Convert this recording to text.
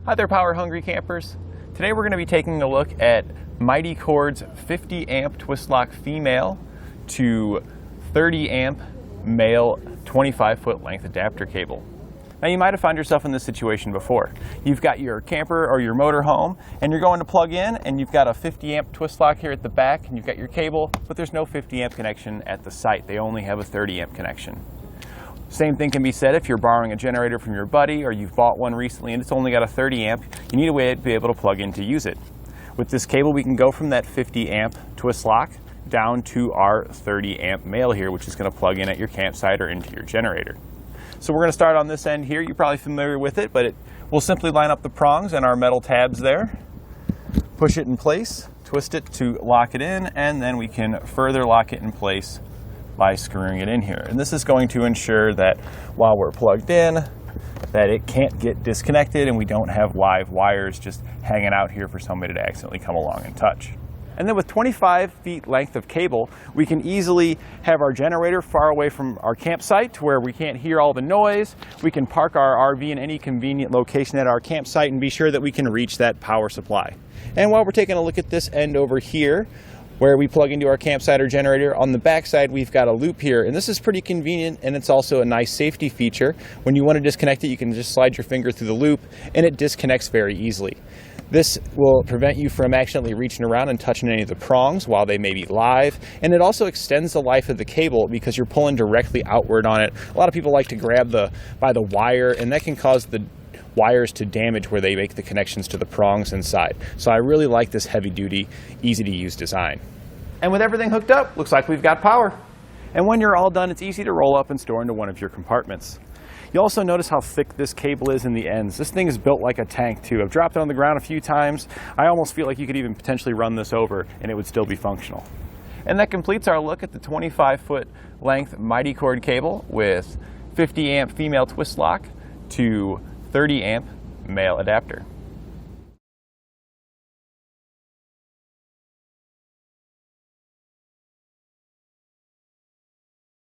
Hi there, power hungry campers. Today we're going to be taking a look at Mighty Cord's 50 amp twist lock female to 30 amp male 25 foot length adapter cable. Now you might have found yourself in this situation before. You've got your camper or your motor home and you're going to plug in and you've got a 50 amp twist lock here at the back and you've got your cable, but there's no 50 amp connection at the site. They only have a 30 amp connection. Same thing can be said if you're borrowing a generator from your buddy or you've bought one recently and it's only got a 30 amp. You need a way to be able to plug in to use it. With this cable we can go from that 50 amp twist lock down to our 30 amp male here, which is going to plug in at your campsite or into your generator. So we're going to start on this end here. You're probably familiar with it, but we'll simply line up the prongs and our metal tabs there, push it in place, twist it to lock it in, and then we can further lock it in place by screwing it in here. And this is going to ensure that while we're plugged in, that it can't get disconnected and we don't have live wires just hanging out here for somebody to accidentally come along and touch. And then with 25 feet length of cable, we can easily have our generator far away from our campsite to where we can't hear all the noise. We can park our RV in any convenient location at our campsite and be sure that we can reach that power supply. And while we're taking a look at this end over here, where we plug into our campsite or generator, on the back side we've got a loop here, and this is pretty convenient and it's also a nice safety feature. When you want to disconnect it, you can just slide your finger through the loop and it disconnects very easily. This will prevent you from accidentally reaching around and touching any of the prongs while they may be live, and it also extends the life of the cable because you're pulling directly outward on it. A lot of people like to grab by the wire, and that can cause the wires to damage where they make the connections to the prongs inside. So I really like this heavy-duty, easy-to-use design. And with everything hooked up, looks like we've got power. And when you're all done, it's easy to roll up and store into one of your compartments. You'll also notice how thick this cable is in the ends. This thing is built like a tank too. I've dropped it on the ground a few times. I almost feel like you could even potentially run this over and it would still be functional. And that completes our look at the 25 foot length Mighty Cord cable with 50 amp female twist lock to 30 amp male adapter.